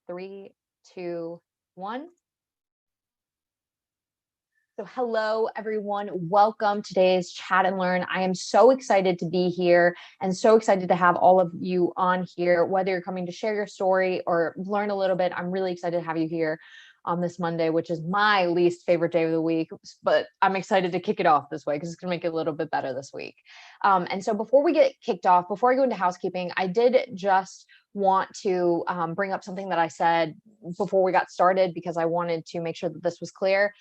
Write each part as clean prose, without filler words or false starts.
3, 2, 1. So hello, everyone. Welcome to today's Chat and Learn. I am so excited to be here and so excited to have all of you on here, whether you're coming to share your story or learn a little bit. I'm really excited to have you here on this Monday, which is my least favorite day of the week, but I'm excited to kick it off this way because it's going to make it a little bit better this week. And so before we get kicked off, before I go into housekeeping, I did just want to bring up something that I said before we got started because I wanted to make sure that this was clear.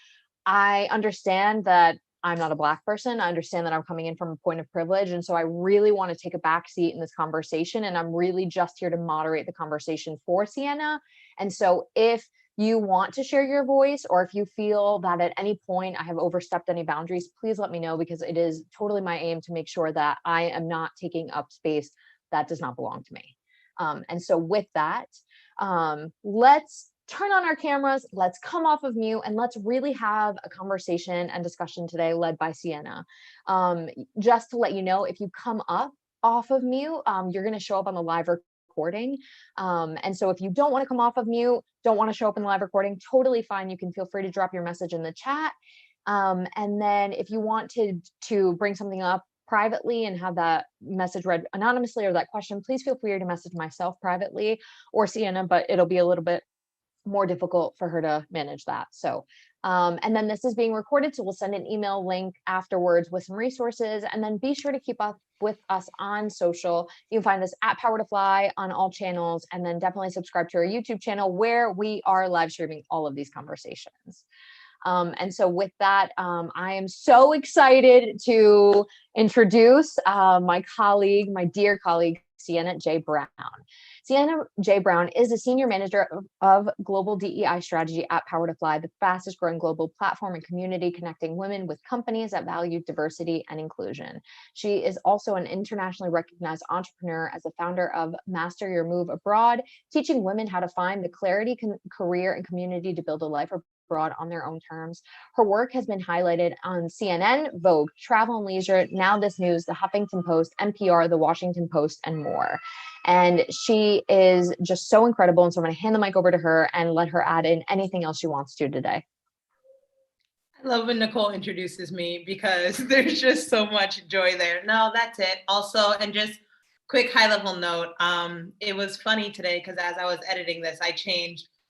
I understand that I'm not a Black person. I understand that I'm coming in from a point of privilege. And so I really want to take a back seat in this conversation. And I'm really just here to moderate the conversation for Sienna. And so if you want to share your voice, or if you feel that at any point I have overstepped any boundaries, please let me know, because it is totally my aim to make sure that I am not taking up space that does not belong to me. And so with that, let's turn on our cameras, let's come off of mute, and let's really have a conversation and discussion today led by Sienna. Just to let you know, if you come up off of mute, you're going to show up on the live recording. And so if you don't want to come off of mute, don't want to show up in the live recording, totally fine. You can feel free to drop your message in the chat. And then if you want to bring something up privately and have that message read anonymously, or that question, please feel free to message myself privately or Sienna, but it'll be a little bit more difficult for her to manage that. So, and then this is being recorded, so we'll send an email link afterwards with some resources, and then be sure to keep up with us on social. You can find us at Power to Fly on all channels, and then definitely subscribe to our YouTube channel where we are live streaming all of these conversations. And so with that, I am so excited to introduce my colleague, my dear colleague, Sienna J. Brown. Sienna J. Brown is a senior manager of global DEI strategy at Power to Fly, the fastest growing global platform and community connecting women with companies that value diversity and inclusion. She is also an internationally recognized entrepreneur as the founder of Master Your Move Abroad, teaching women how to find the clarity, career, and community to build a life abroad on their own terms. Her work has been highlighted on CNN, Vogue, Travel and Leisure, Now This News, The Huffington Post, NPR, The Washington Post, and more. And she is just so incredible. And so I'm going to hand the mic over to her and let her add in anything else she wants to today. I love when Nicole introduces me because there's just so much joy there. No, that's it. Also, and just quick high level note, it was funny today because as I was editing this,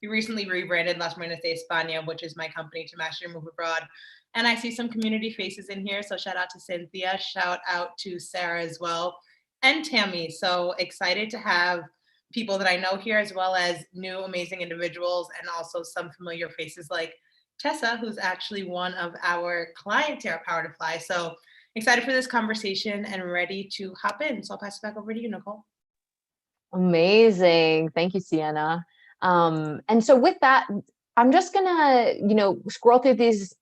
we recently rebranded Las Marinas de España, which is my company, to Master Your Move Abroad. And I see some community faces in here. So shout out to Cynthia, shout out to Sarah as well, and Tammy. So excited to have people that I know here, as well as new amazing individuals, and also some familiar faces like Tessa, who's actually one of our clients here at Power to Fly. So excited for this conversation and ready to hop in. So I'll pass it back over to you, Nicole. Amazing. Thank you, Sienna. And so with that, I'm just gonna, scroll through these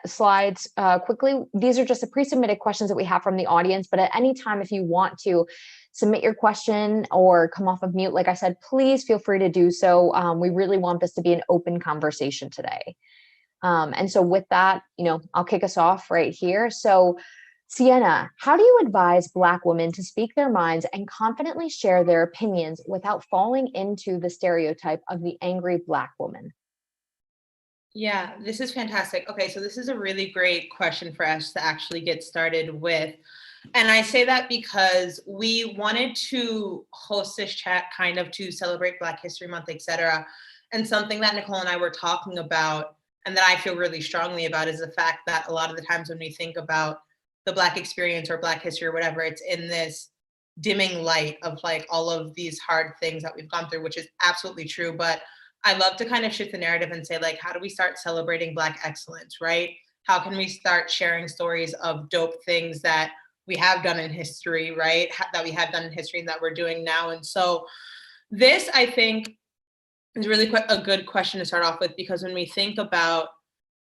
slides quickly. These are just the pre-submitted questions that we have from the audience, but at any time, if you want to submit your question or come off of mute, like I said, please feel free to do so. We really want this to be an open conversation today. And so with that, I'll kick us off right here. So Sienna, how do you advise Black women to speak their minds and confidently share their opinions without falling into the stereotype of the angry Black woman? Yeah, this is fantastic. Okay, so this is a really great question for us to actually get started with. And I say that because we wanted to host this chat kind of to celebrate Black History Month, etc. And something that Nicole and I were talking about, and that I feel really strongly about, is the fact that a lot of the times when we think about the Black experience or Black history or whatever, it's in this dimming light of like all of these hard things that we've gone through, which is absolutely true. But I love to kind of shift the narrative and say, like, how do we start celebrating Black excellence, right? How can we start sharing stories of dope things that we have done in history, right? That we have done in history and that we're doing now. And so this, I think, is really a good question to start off with, because when we think about,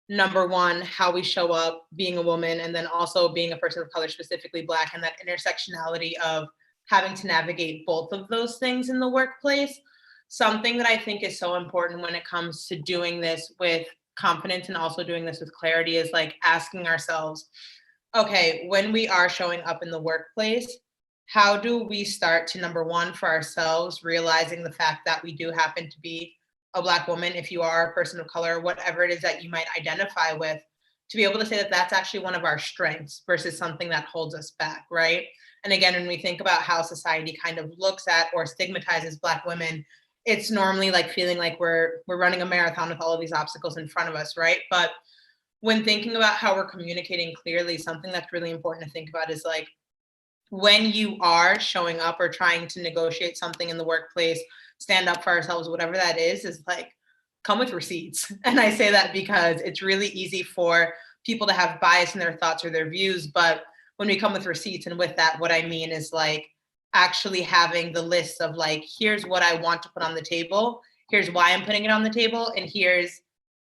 number one, how we show up being a woman, and then also being a person of color, specifically Black, and that intersectionality of having to navigate both of those things in the workplace, something that I think is so important when it comes to doing this with confidence and also doing this with clarity is like asking ourselves, okay, when we are showing up in the workplace, how do we start to, number one, for ourselves, realizing the fact that we do happen to be a Black woman, if you are a person of color, whatever it is that you might identify with, to be able to say that that's actually one of our strengths versus something that holds us back, right? And again, when we think about how society kind of looks at or stigmatizes Black women, it's normally like feeling like we're running a marathon with all of these obstacles in front of us, right? But when thinking about how we're communicating clearly, something that's really important to think about is like, when you are showing up or trying to negotiate something in the workplace, stand up for ourselves, whatever that is like, come with receipts. And I say that because it's really easy for people to have bias in their thoughts or their views. But when we come with receipts, and with that, what I mean is like actually having the list of like, here's what I want to put on the table, here's why I'm putting it on the table, and here's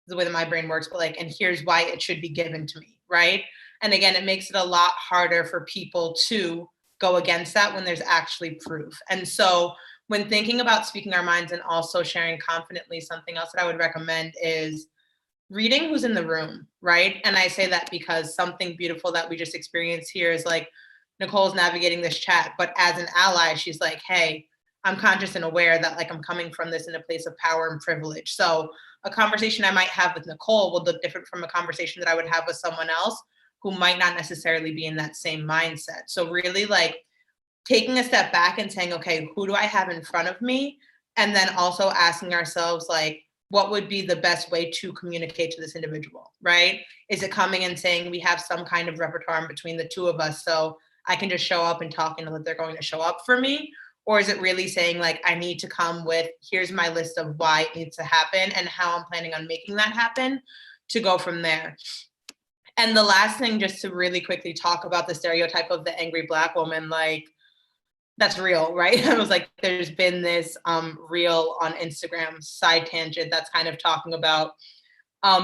the way that my brain works, but like, and here's why it should be given to me, right? And again, it makes it a lot harder for people to go against that when there's actually proof. And so when thinking about speaking our minds and also sharing confidently, something else that I would recommend is reading who's in the room, right? And I say that because something beautiful that we just experienced here is like, Nicole's navigating this chat, but as an ally, she's like, hey, I'm conscious and aware that like I'm coming from this in a place of power and privilege. So a conversation I might have with Nicole will look different from a conversation that I would have with someone else who might not necessarily be in that same mindset. So really like taking a step back and saying, okay, who do I have in front of me? And then also asking ourselves like, what would be the best way to communicate to this individual, right? Is it coming and saying we have some kind of repertoire between the two of us so I can just show up and talk and know that they're going to show up for me? Or is it really saying like, I need to come with, here's my list of why it needs to happen and how I'm planning on making that happen, to go from there. And the last thing, just to really quickly talk about the stereotype of the angry Black woman, like that's real, right? I was like, there's been this reel on Instagram, side tangent, that's kind of talking about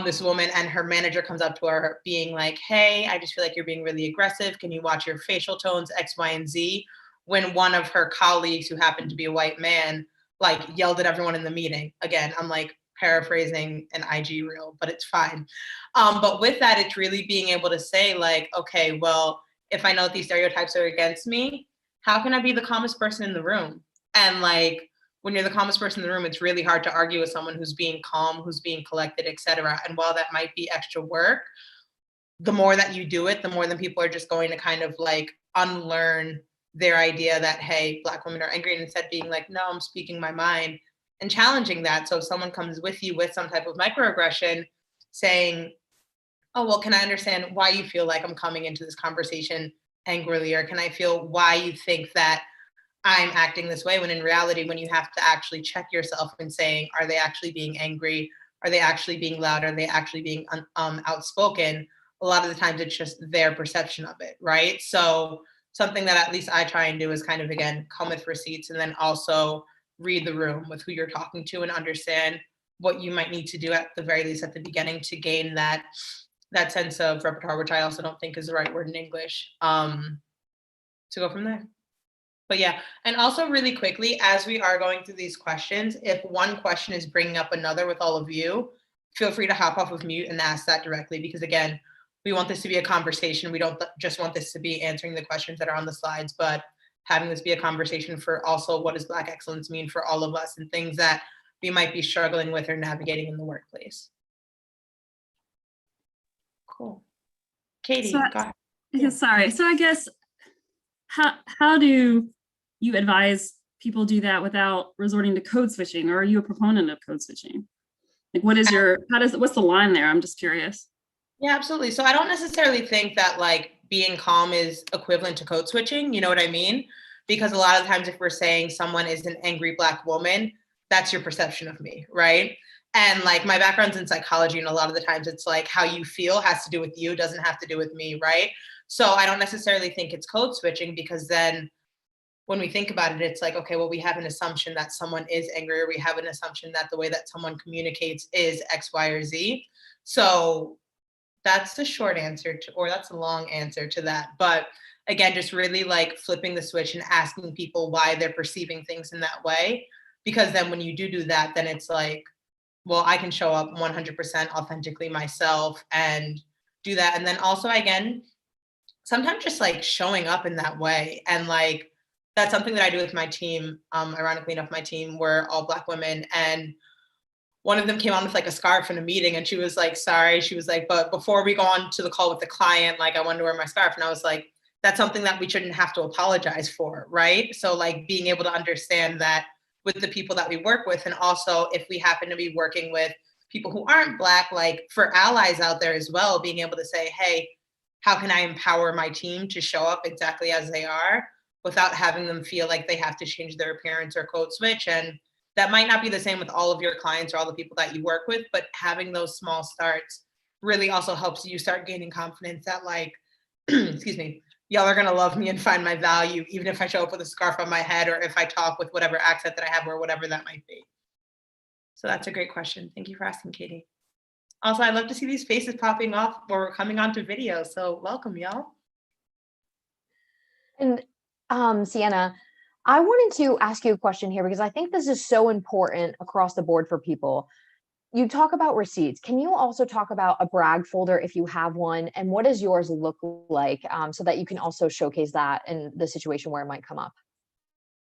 this woman, and her manager comes up to her being like, hey, I just feel like you're being really aggressive. Can you watch your facial tones, X, Y, and Z? When one of her colleagues, who happened to be a white man, like yelled at everyone in the meeting. Again, I'm like paraphrasing an IG reel, but it's fine. But with that, it's really being able to say like, okay, well, if I know that these stereotypes are against me, how can I be the calmest person in the room? And like, when you're the calmest person in the room, it's really hard to argue with someone who's being calm, who's being collected, et cetera. And while that might be extra work, the more that you do it, the more than people are just going to kind of like unlearn their idea that, hey, Black women are angry, and instead being like, no, I'm speaking my mind, and challenging that. So if someone comes with you with some type of microaggression, saying, oh, well, can I understand why you feel like I'm coming into this conversation angrily? Or can I feel why you think that I'm acting this way, when in reality, when you have to actually check yourself and saying, are they actually being angry? Are they actually being loud? Are they actually being outspoken? A lot of the times it's just their perception of it, right? So something that at least I try and do is kind of, again, come with receipts, and then also read the room with who you're talking to and understand what you might need to do at the very least at the beginning to gain that sense of repertoire, which I also don't think is the right word in English, to go from there. But yeah, and also really quickly, as we are going through these questions, if one question is bringing up another with all of you, feel free to hop off of mute and ask that directly, because again, we want this to be a conversation. We don't just want this to be answering the questions that are on the slides, but having this be a conversation for also what does Black excellence mean for all of us, and things that we might be struggling with or navigating in the workplace. Cool. Katie, go ahead. Yeah. Sorry. So I guess, how do you advise people do that without resorting to code switching? Or are you a proponent of code switching? Like, what's the line there? I'm just curious. Yeah, absolutely. So I don't necessarily think that like being calm is equivalent to code switching. You know what I mean? Because a lot of times if we're saying someone is an angry Black woman, that's your perception of me, right? And like my background's in psychology, and a lot of the times it's like how you feel has to do with you, doesn't have to do with me, right? So I don't necessarily think it's code switching, because then when we think about it, it's like, okay, well, we have an assumption that someone is angry, or we have an assumption that the way that someone communicates is X, Y, or Z. So that's the short answer to, or that's a long answer to that. But again, just really like flipping the switch and asking people why they're perceiving things in that way. Because then when you do that, then it's like, well, I can show up 100% authentically myself and do that. And then also, again, sometimes just like showing up in that way. And like, that's something that I do with my team. Ironically enough, my team, we're all Black women, and one of them came on with like a scarf in a meeting, and she was like, sorry. She was like, but before we go on to the call with the client, like I wanted to wear my scarf. And I was like, that's something that we shouldn't have to apologize for, right? So like being able to understand that with the people that we work with, and also if we happen to be working with people who aren't Black, like for allies out there as well, being able to say, hey, how can I empower my team to show up exactly as they are without having them feel like they have to change their appearance or code switch? And that might not be the same with all of your clients or all the people that you work with, but having those small starts really also helps you start gaining confidence that like, excuse me, y'all are gonna love me and find my value, even if I show up with a scarf on my head or if I talk with whatever accent that I have or whatever that might be. So that's a great question. Thank you for asking, Katie. Also, I love to see these faces popping off where we're coming onto video. So welcome, y'all. And Sienna, I wanted to ask you a question here because I think this is so important across the board for people. You talk about receipts. Can you also talk about a brag folder if you have one? And what does yours look like so that you can also showcase that in the situation where it might come up?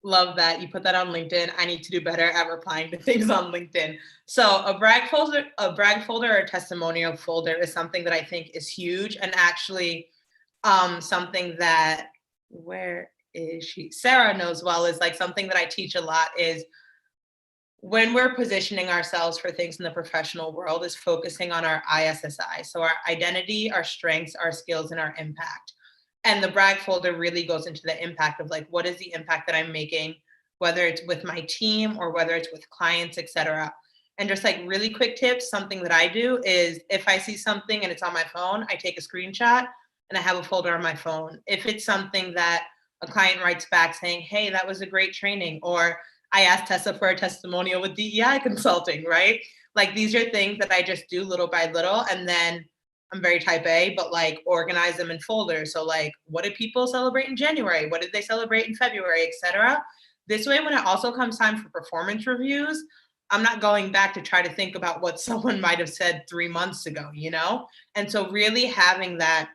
Love that. You put that on LinkedIn. I need to do better at replying to things on LinkedIn. So a brag folder or a testimonial folder is something that I think is huge, and actually something that, where is she? Sarah knows well, is like something that I teach a lot is when we're positioning ourselves for things in the professional world is focusing on our ISSI. So our identity, our strengths, our skills, and our impact. And the brag folder really goes into the impact of like, what is the impact that I'm making, whether it's with my team or whether it's with clients, et cetera. And just like really quick tips, something that I do is if I see something and it's on my phone, I take a screenshot and I have a folder on my phone. If it's something that a client writes back saying, hey, that was a great training, or I asked Tessa for a testimonial with DEI consulting, right? Like these are things that I just do little by little. And then I'm very type A, but like organize them in folders. So like, what did people celebrate in January? What did they celebrate in February, et cetera? This way, when it also comes time for performance reviews, I'm not going back to try to think about what someone might have said 3 months ago, you know? And so really having that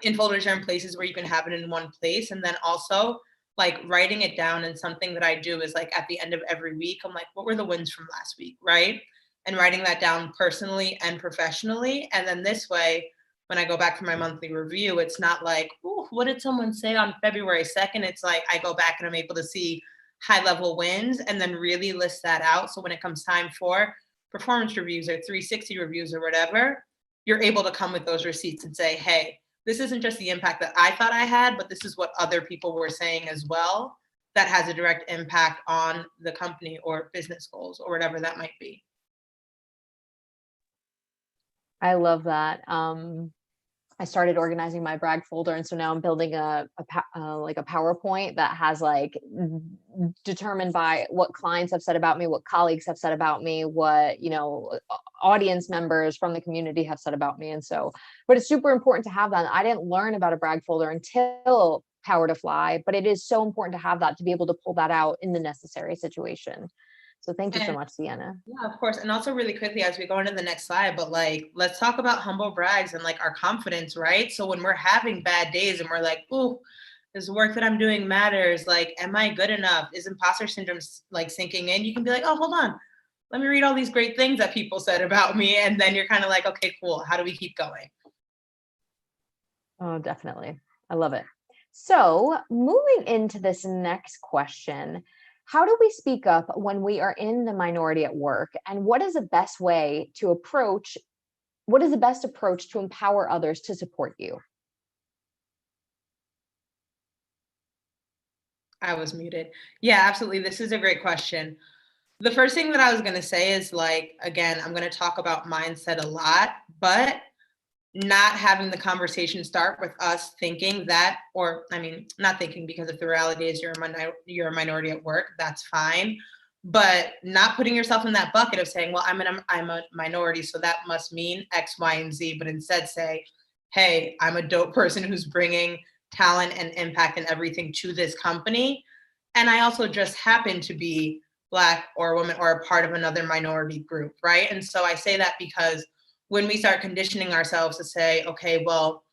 in folders are in places where you can have it in one place. And then also like writing it down. And something that I do is like at the end of every week, I'm like, what were the wins from last week, right? And writing that down personally and professionally. And then this way, when I go back for my monthly review, it's not like, ooh, what did someone say on February 2nd? It's like I go back and I'm able to see high level wins and then really list that out. So when it comes time for performance reviews or 360 reviews or whatever, you're able to come with those receipts and say, hey, this isn't just the impact that I thought I had, but this is what other people were saying as well that has a direct impact on the company or business goals or whatever that might be. I love that. I started organizing my brag folder, and so now I'm building like a PowerPoint that has like determined by what clients have said about me, what colleagues have said about me, what audience members from the community have said about me, and so. But it's super important to have that. I didn't learn about a brag folder until Power to Fly, but it is so important to have that to be able to pull that out in the necessary situation. So thank you so much, Sienna. Yeah, of course. And also really quickly, as we go into the next slide, but like, let's talk about humble brags and like our confidence, right? So when we're having bad days and we're like, ooh, this work that I'm doing matters. Like, am I good enough? Is imposter syndrome like sinking in? You can be like, oh, hold on. Let me read all these great things that people said about me. And then you're kind of like, okay, cool. How do we keep going? Oh, definitely. I love it. So moving into this next question, how do we speak up when we are in the minority at work? And what is the best way to approach? What is the best approach to empower others to support you? I was muted. Yeah, absolutely. This is a great question. The first thing that I was going to say is like, again, I'm going to talk about mindset a lot, but not having the conversation start with us thinking that, or I mean, not thinking, because if the reality is you're a minority at work, that's fine. But not putting yourself in that bucket of saying, well, I'm a minority, so that must mean X, Y, and Z, but instead say, hey, I'm a dope person who's bringing talent and impact and everything to this company. And I also just happen to be Black or a woman or a part of another minority group, right? And so I say that because when we start conditioning ourselves to say, okay, well,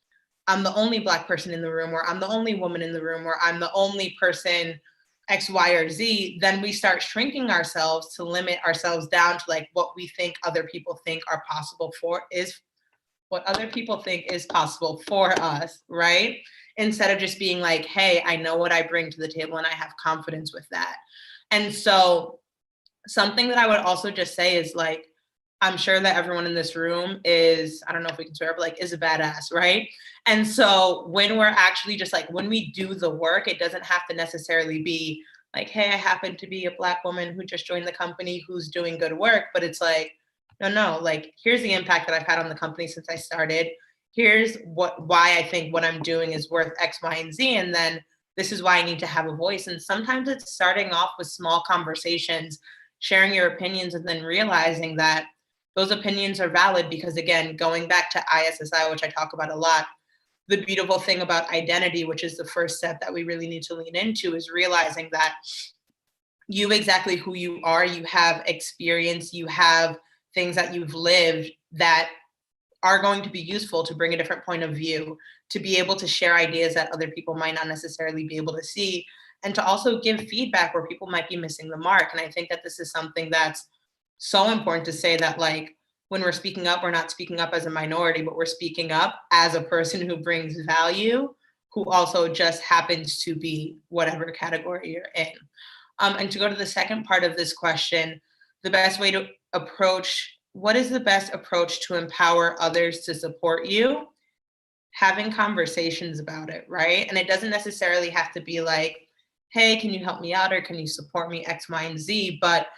I'm the only Black person in the room, or I'm the only woman in the room, or I'm the only person X, Y, or Z, then we start shrinking ourselves to limit ourselves down to like what we think other people think are possible for is what other people think is possible for us, right? Instead of just being like, hey, I know what I bring to the table and I have confidence with that. And so something that I would also just say is like, I'm sure that everyone in this room is, I don't know if we can swear, but like is a badass, right? And so when we're actually just like, when we do the work, it doesn't have to necessarily be like, hey, I happen to be a Black woman who just joined the company who's doing good work. But it's like, no, like here's the impact that I've had on the company since I started. Here's why I think what I'm doing is worth X, Y, and Z. And then this is why I need to have a voice. And sometimes it's starting off with small conversations, sharing your opinions, and then realizing that those opinions are valid because, again, going back to ISSI, which I talk about a lot, the beautiful thing about identity, which is the first step that we really need to lean into, is realizing that you exactly who you are, you have experience, you have things that you've lived that are going to be useful to bring a different point of view, to be able to share ideas that other people might not necessarily be able to see, and to also give feedback where people might be missing the mark. And I think that this is something that's so important to say, that like when we're speaking up, we're not speaking up as a minority, but we're speaking up as a person who brings value, who also just happens to be whatever category you're in. And to go to the second part of this question, the best way to approach, what is the best approach to empower others to support you? Having conversations about it, right? And it doesn't necessarily have to be like, hey, can you help me out? Or can you support me X, Y, and Z? But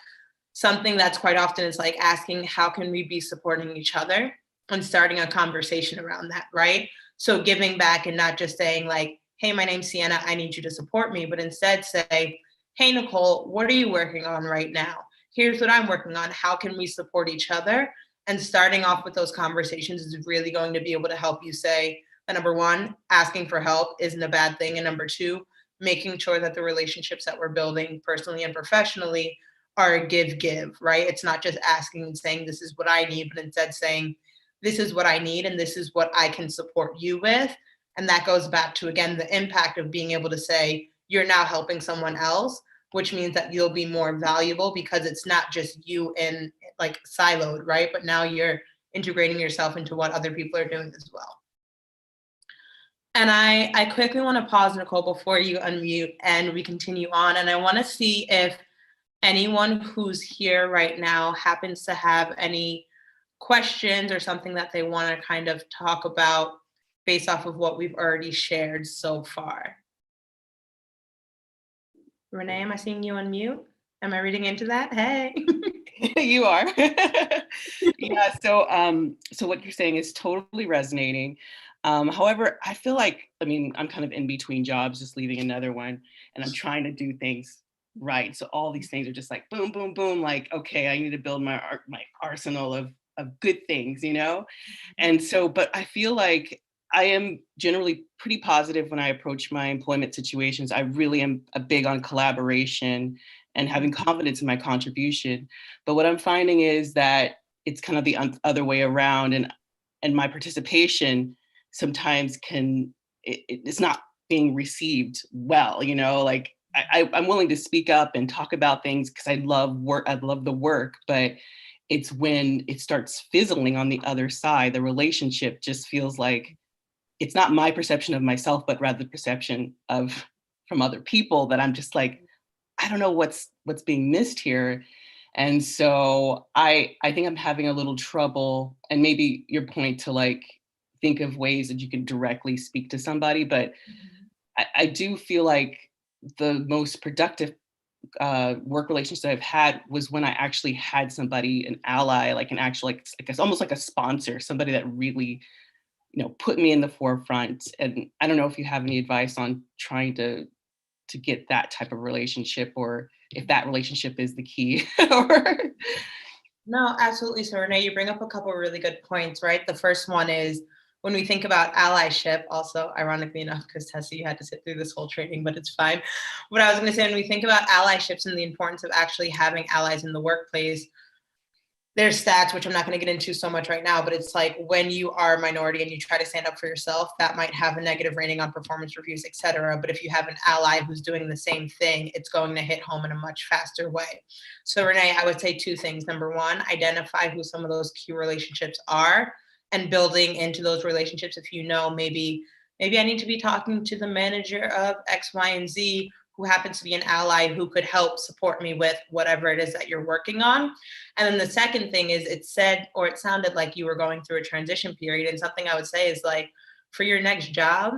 something that's quite often is like asking, how can we be supporting each other? And starting a conversation around that, right? So giving back and not just saying like, hey, my name's Sienna, I need you to support me, but instead say, hey, Nicole, what are you working on right now? Here's what I'm working on. How can we support each other? And starting off with those conversations is really going to be able to help you say that, number one, asking for help isn't a bad thing. And number two, making sure that the relationships that we're building personally and professionally are a give, right? It's not just asking and saying, this is what I need, but instead saying, this is what I need, and this is what I can support you with. And that goes back to, again, the impact of being able to say, you're now helping someone else, which means that you'll be more valuable because it's not just you in like siloed, right? But now you're integrating yourself into what other people are doing as well. And I quickly want to pause, Nicole, before you unmute and we continue on. And I want to see if anyone who's here right now happens to have any questions or something that they want to kind of talk about based off of what we've already shared so far. Renee, am I seeing you on mute? Am I reading into that? Hey. You are. Yeah, so what you're saying is totally resonating. However, I feel like, I'm kind of in between jobs, just leaving another one, and I'm trying to do things right. So all these things are just like boom, boom, boom. Like, okay, I need to build my arsenal of good things, you know? And so, but I feel like I am generally pretty positive when I approach my employment situations. I really am big on collaboration and having confidence in my contribution. But what I'm finding is that it's kind of the other way around, and my participation sometimes it's not being received well, you know, like I'm willing to speak up and talk about things because I love work. I love the work, but it's when it starts fizzling on the other side, the relationship just feels like it's not my perception of myself, but rather the perception from other people, that I'm just like, I don't know what's being missed here. And so I think I'm having a little trouble, and maybe your point to like think of ways that you can directly speak to somebody, but I do feel like the most productive work relationships I've had was when I actually had somebody, an ally, like an actual, like it's almost like a sponsor, somebody that really, you know, put me in the forefront. And I don't know if you have any advice on trying to get that type of relationship, or if that relationship is the key. Or... No, absolutely. So Renee, you bring up a couple of really good points, right? The first one is when we think about allyship, also ironically enough, because Tessa, you had to sit through this whole training, but it's fine. What I was going to say, when we think about allyships and the importance of actually having allies in the workplace, there's stats, which I'm not going to get into so much right now, but it's like when you are a minority and you try to stand up for yourself, that might have a negative rating on performance reviews, et cetera. But if you have an ally who's doing the same thing, it's going to hit home in a much faster way. So Renee, I would say two things. Number one, identify who some of those key relationships are and building into those relationships. If you know, maybe I need to be talking to the manager of X, Y, and Z, who happens to be an ally who could help support me with whatever it is that you're working on. And then the second thing is it sounded like you were going through a transition period. And something I would say is like, for your next job,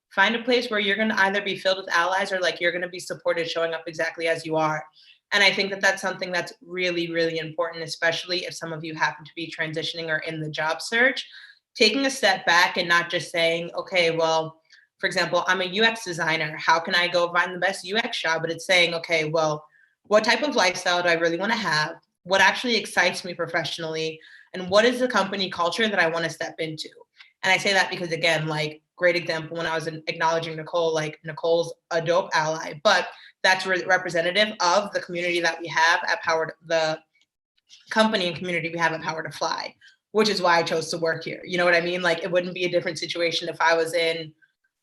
find a place where you're going to either be filled with allies or like you're going to be supported showing up exactly as you are. And I think that that's something that's really, really important, especially if some of you happen to be transitioning or in the job search, taking a step back and not just saying, okay, well, for example, I'm a UX designer. How can I go find the best UX job? But it's saying, okay, well, what type of lifestyle do I really want to have? What actually excites me professionally? And what is the company culture that I want to step into? And I say that because, again, like, great example, when I was acknowledging Nicole, like, Nicole's a dope ally, but that's representative of the community that we have at the company and community we have at Power to Fly, which is why I chose to work here. You know what I mean? Like, it wouldn't be a different situation if I was in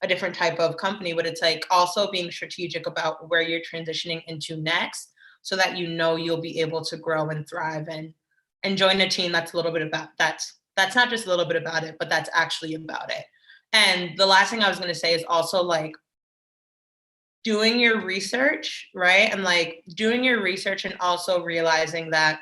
a different type of company, but it's like also being strategic about where you're transitioning into next so that you know you'll be able to grow and thrive and join a team that's a little bit about that's not just a little bit about it, but that's actually about it. And the last thing I was going to say is also like doing your research, right? And like doing your research and also realizing that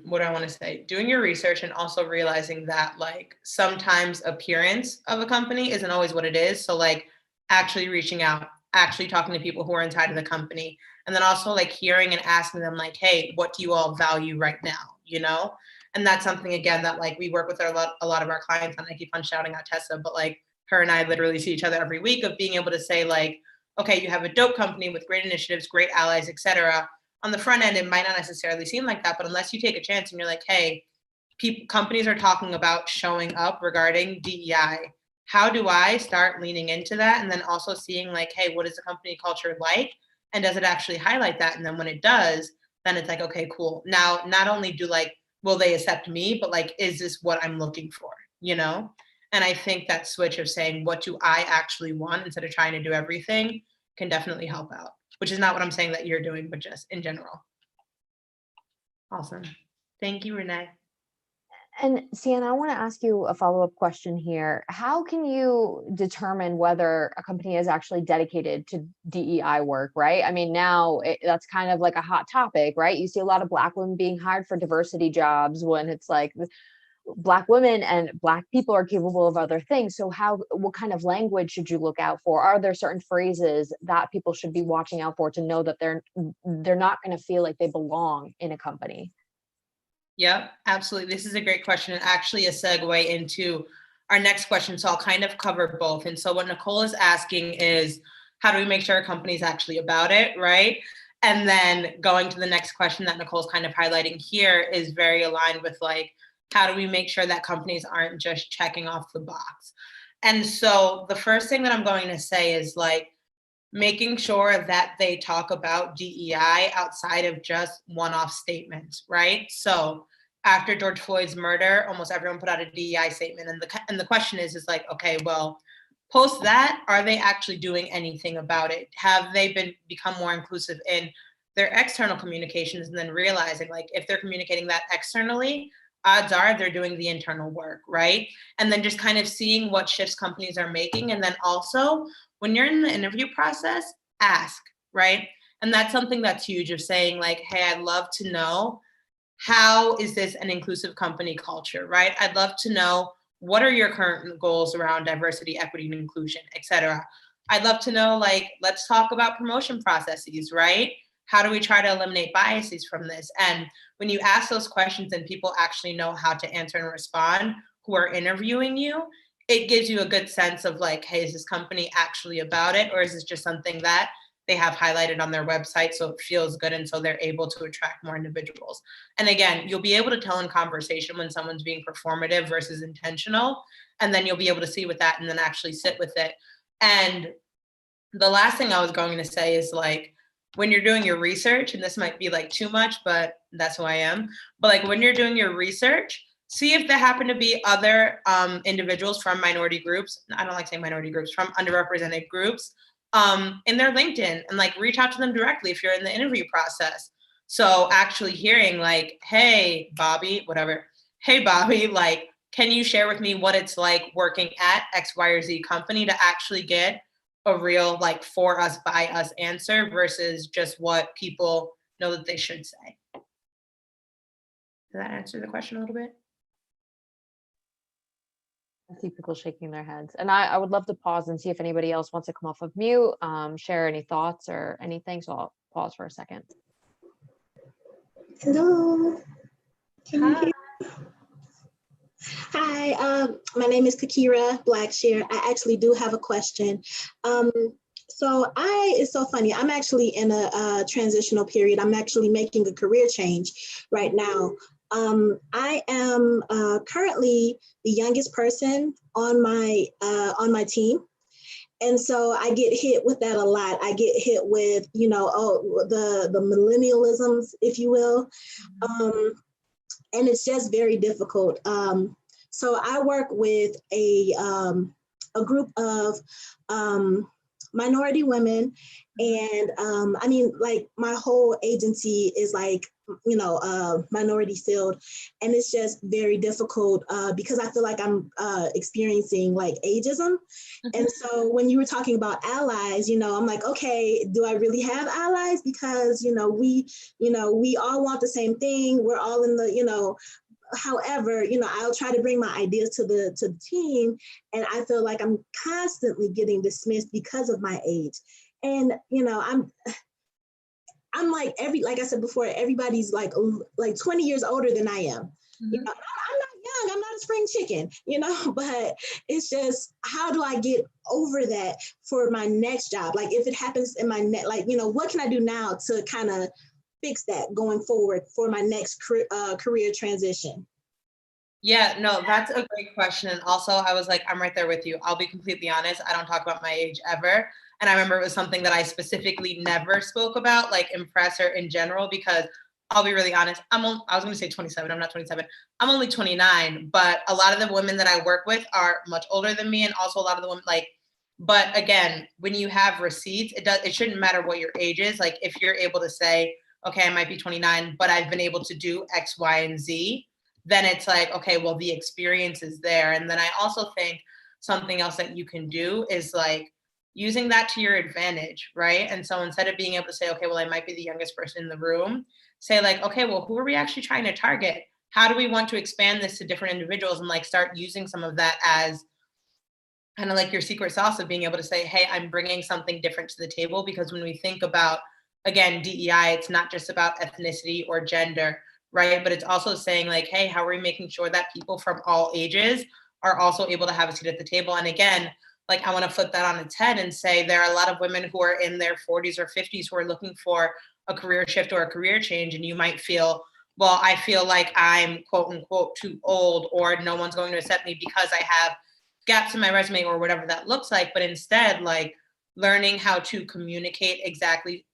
what do I want to say? Doing your research and also realizing that like sometimes appearance of a company isn't always what it is. So like actually reaching out, actually talking to people who are inside of the company, and then also like hearing and asking them like, hey, what do you all value right now? You know? And that's something again that like we work with a lot of our clients on. I keep on shouting out Tessa, but like her and I literally see each other every week of being able to say like, okay, you have a dope company with great initiatives, great allies, et cetera. On the front end, it might not necessarily seem like that, but unless you take a chance and you're like, hey, companies are talking about showing up regarding DEI. How do I start leaning into that? And then also seeing like, hey, what is the company culture like? And does it actually highlight that? And then when it does, then it's like, okay, cool. Now, not only do like, will they accept me, but like, is this what I'm looking for? You know? And I think that switch of saying, what do I actually want instead of trying to do everything can definitely help out. Which is not what I'm saying that you're doing, but just in general. Awesome. Thank you, Renee. And Sienna, I want to ask you a follow-up question here. How can you determine whether a company is actually dedicated to DEI work, right? I mean, now that's kind of like a hot topic, right? You see a lot of Black women being hired for diversity jobs when it's like Black women and Black people are capable of other things. So what kind of language should you look out for? Are there certain phrases that people should be watching out for to know that they're not going to feel like they belong in a company? Yep, absolutely. This is a great question and actually a segue into our next question. So I'll kind of cover both. And so what Nicole is asking is, how do we make sure our company is actually about it, right? And then going to the next question that Nicole's kind of highlighting here is very aligned with like, how do we make sure that companies aren't just checking off the box? And so the first thing that I'm going to say is like making sure that they talk about DEI outside of just one-off statements, right? So after George Floyd's murder, almost everyone put out a DEI statement. And the question is like, okay, well, post that, are they actually doing anything about it? Have they become more inclusive in their external communications? And then realizing like, if they're communicating that externally, odds are they're doing the internal work, right? And then just kind of seeing what shifts companies are making. And then also when you're in the interview process, ask, right? And that's something that's huge of saying like, hey, I'd love to know, how is this an inclusive company culture, right? I'd love to know, what are your current goals around diversity, equity, and inclusion, et cetera? I'd love to know, like, let's talk about promotion processes, right? How do we try to eliminate biases from this? And when you ask those questions and people actually know how to answer and respond who are interviewing you, it gives you a good sense of like, hey, is this company actually about it? Or is this just something that they have highlighted on their website so it feels good and so they're able to attract more individuals? And again, you'll be able to tell in conversation when someone's being performative versus intentional, and then you'll be able to see with that and then actually sit with it. And the last thing I was going to say is like, when you're doing your research, and this might be like too much, but that's who I am. But like when you're doing your research, see if there happen to be other individuals from minority groups. I don't like saying minority groups, from underrepresented groups in their LinkedIn, and like reach out to them directly if you're in the interview process. So actually hearing like, hey, Bobby, whatever. Hey, Bobby, like, can you share with me what it's like working at X, Y, or Z company, to actually get a real like for us, by us answer versus just what people know that they should say. Does that answer the question a little bit? I see people shaking their heads. And I would love to pause and see if anybody else wants to come off of mute, share any thoughts or anything. So I'll pause for a second. Hello. Can you hear? Hi, my name is Kakira Blackshear. I actually do have a question. It's so funny. I'm actually in a transitional period. I'm actually making a career change right now. I am currently the youngest person on my team. And so I get hit with that a lot. I get hit with, the millennialisms, if you will. And it's just very difficult. So I work with a group of minority women, and my whole agency is like, minority field, and it's just very difficult because I feel like I'm experiencing like ageism. And so when you were talking about allies, I'm like, okay, do I really have allies? Because we all want the same thing. We're all in the However, I'll try to bring my ideas to the team, and I feel like I'm constantly getting dismissed because of my age. And I'm like I said before, everybody's like 20 years older than I am. I'm not young, I'm not a spring chicken, but it's just, how do I get over that for my next job? Like if it happens in my what can I do now to kind of fix that going forward for my next career transition? Yeah, no, that's a great question. And also I was like, I'm right there with you. I'll be completely honest. I don't talk about my age ever. And I remember it was something that I specifically never spoke about, like in press or in general, because I'll be really honest. I was going to say 27. I'm not 27. I'm only 29. But a lot of the women that I work with are much older than me. And also a lot of the women but again, when you have receipts, it shouldn't matter what your age is. Like if you're able to say, okay, I might be 29, but I've been able to do X, Y, and Z, then it's like, okay, well, the experience is there. And then I also think something else that you can do is like using that to your advantage, right? And so instead of being able to say, okay, well, I might be the youngest person in the room, say like, okay, well, who are we actually trying to target? How do we want to expand this to different individuals, and like start using some of that as kind of like your secret sauce of being able to say, hey, I'm bringing something different to the table. Because when we think about, again, DEI, it's not just about ethnicity or gender, right? But it's also saying like, hey, how are we making sure that people from all ages are also able to have a seat at the table? And again, like I want to flip that on its head and say there are a lot of women who are in their 40s or 50s who are looking for a career shift or a career change. And you might feel, well, I feel like I'm quote unquote too old, or no one's going to accept me because I have gaps in my resume or whatever that looks like. But instead, like learning how to communicate exactly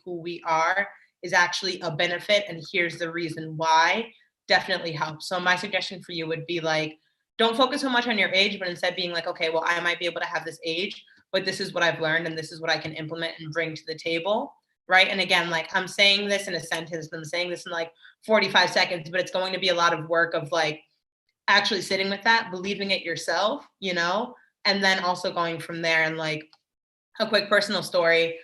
who we are is actually a benefit, and here's the reason why, definitely helps. So my suggestion for you would be like, don't focus so much on your age, but instead being like, okay, well, I might be able to have this age, but this is what I've learned and this is what I can implement and bring to the table, right? And again, like I'm saying this in a sentence, I'm saying this in like 45 seconds, but it's going to be a lot of work of like actually sitting with that, believing it yourself, and then also going from there. And like a quick personal story,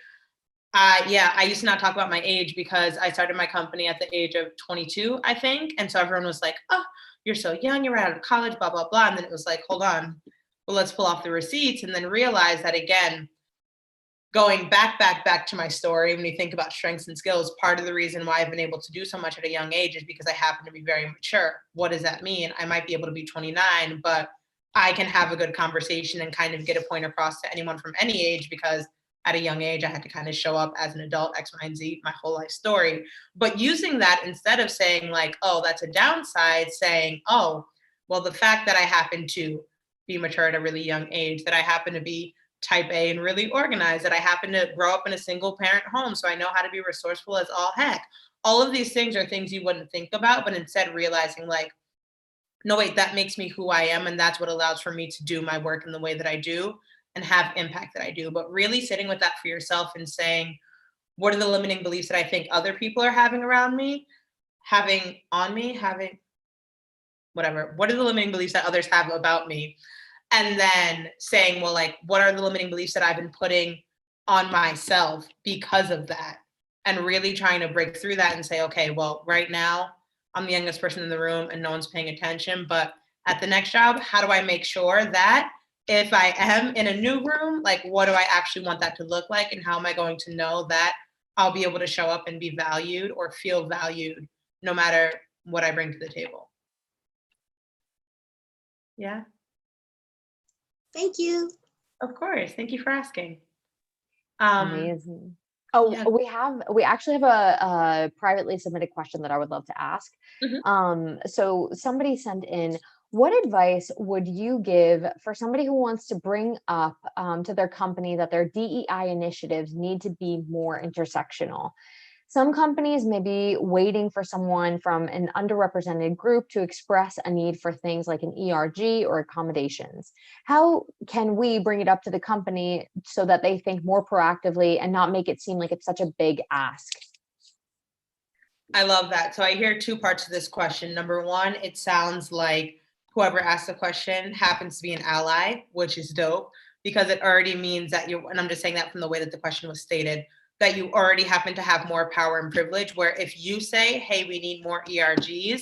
I used to not talk about my age because I started my company at the age of 22, I think. And so everyone was like, oh, you're so young, you're out of college, blah, blah, blah. And then it was like, hold on, well, let's pull off the receipts, and then realize that, again, going back to my story, when you think about strengths and skills, part of the reason why I've been able to do so much at a young age is because I happen to be very mature. What does that mean? I might be able to be 29, but I can have a good conversation and kind of get a point across to anyone from any age, because at a young age, I had to kind of show up as an adult, X, Y, and Z, my whole life story. But using that, instead of saying like, oh, that's a downside, saying, oh, well, the fact that I happen to be mature at a really young age, that I happen to be type A and really organized, that I happen to grow up in a single parent home, so I know how to be resourceful as all heck. All of these things are things you wouldn't think about, but instead realizing like, no, wait, that makes me who I am. And that's what allows for me to do my work in the way that I do and have impact that I do. But really sitting with that for yourself and saying, what are the limiting beliefs that I think other people are having around me, having on me, having whatever, what are the limiting beliefs that others have about me? And then saying, well, like, what are the limiting beliefs that I've been putting on myself because of that? And really trying to break through that and say, okay, well, right now I'm the youngest person in the room and no one's paying attention. But at the next job, how do I make sure that if I am in a new room, like, what do I actually want that to look like? And how am I going to know that I'll be able to show up and be valued or feel valued no matter what I bring to the table? Yeah. Thank you. Of course. Thank you for asking. Amazing. Oh, yeah. we actually have a privately submitted question that I would love to ask. So somebody sent in, what advice would you give for somebody who wants to bring up to their company that their DEI initiatives need to be more intersectional? Some companies may be waiting for someone from an underrepresented group to express a need for things like an ERG or accommodations. How can we bring it up to the company so that they think more proactively and not make it seem like it's such a big ask? I love that. So I hear two parts to this question. Number one, it sounds like whoever asked the question happens to be an ally, which is dope because it already means that you're, and I'm just saying that from the way that the question was stated, that you already happen to have more power and privilege, where if you say, hey, we need more ERGs,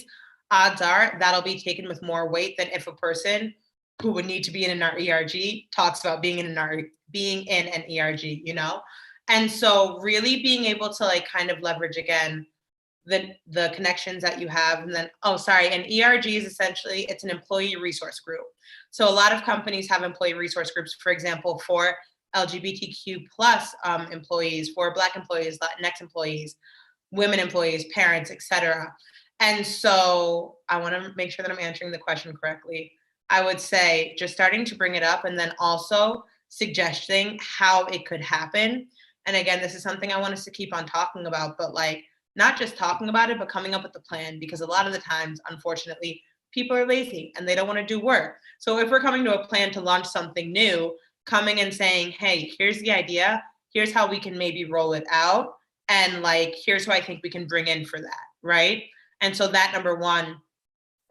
odds are that'll be taken with more weight than if a person who would need to be in an ERG talks about being in an ERG, you know? And so really being able to like kind of leverage again, the connections that you have. And then, an ERG is essentially, it's an employee resource group. So a lot of companies have employee resource groups, for example, for LGBTQ plus employees, for Black employees, Latinx employees, women employees, parents, etc. And so I want to make sure that I'm answering the question correctly. I would say just starting to bring it up and then also suggesting how it could happen. And again, this is something I want us to keep on talking about, but like not just talking about it, but coming up with a plan, because a lot of the times, unfortunately, people are lazy and they don't want to do work. So if we're coming to a plan to launch something new, coming and saying, hey, here's the idea, here's how we can maybe roll it out, and like, here's who I think we can bring in for that, right? And so that, number one,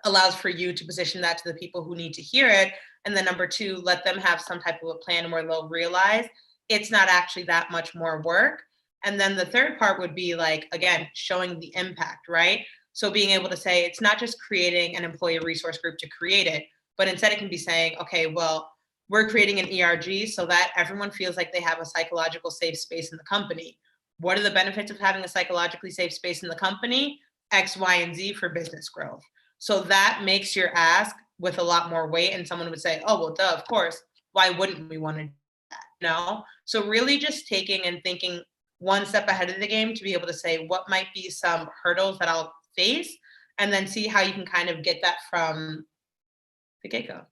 allows for you to position that to the people who need to hear it. And then number two, let them have some type of a plan where they'll realize it's not actually that much more work. And then the third part would be like, again, showing the impact, right? So being able to say, it's not just creating an employee resource group to create it, but instead it can be saying, okay, well, we're creating an ERG so that everyone feels like they have a psychological safe space in the company. What are the benefits of having a psychologically safe space in the company? X, Y, and Z for business growth. So that makes your ask with a lot more weight. And someone would say, oh, well, duh, of course. Why wouldn't we want to do that? No. So really just taking and thinking one step ahead of the game to be able to say what might be some hurdles that I'll face, and then see how you can kind of get that from the get-go.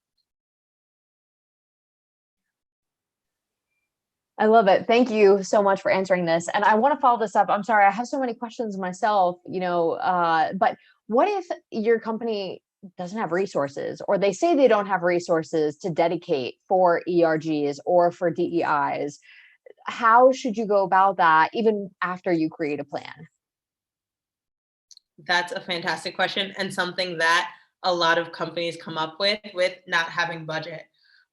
I love it. Thank you so much for answering this. And I want to follow this up. I'm sorry, I have so many questions myself, but what if your company doesn't have resources, or they say they don't have resources to dedicate for ERGs or for DEIs? How should you go about that even after you create a plan? That's a fantastic question, and something that a lot of companies come up with not having budget.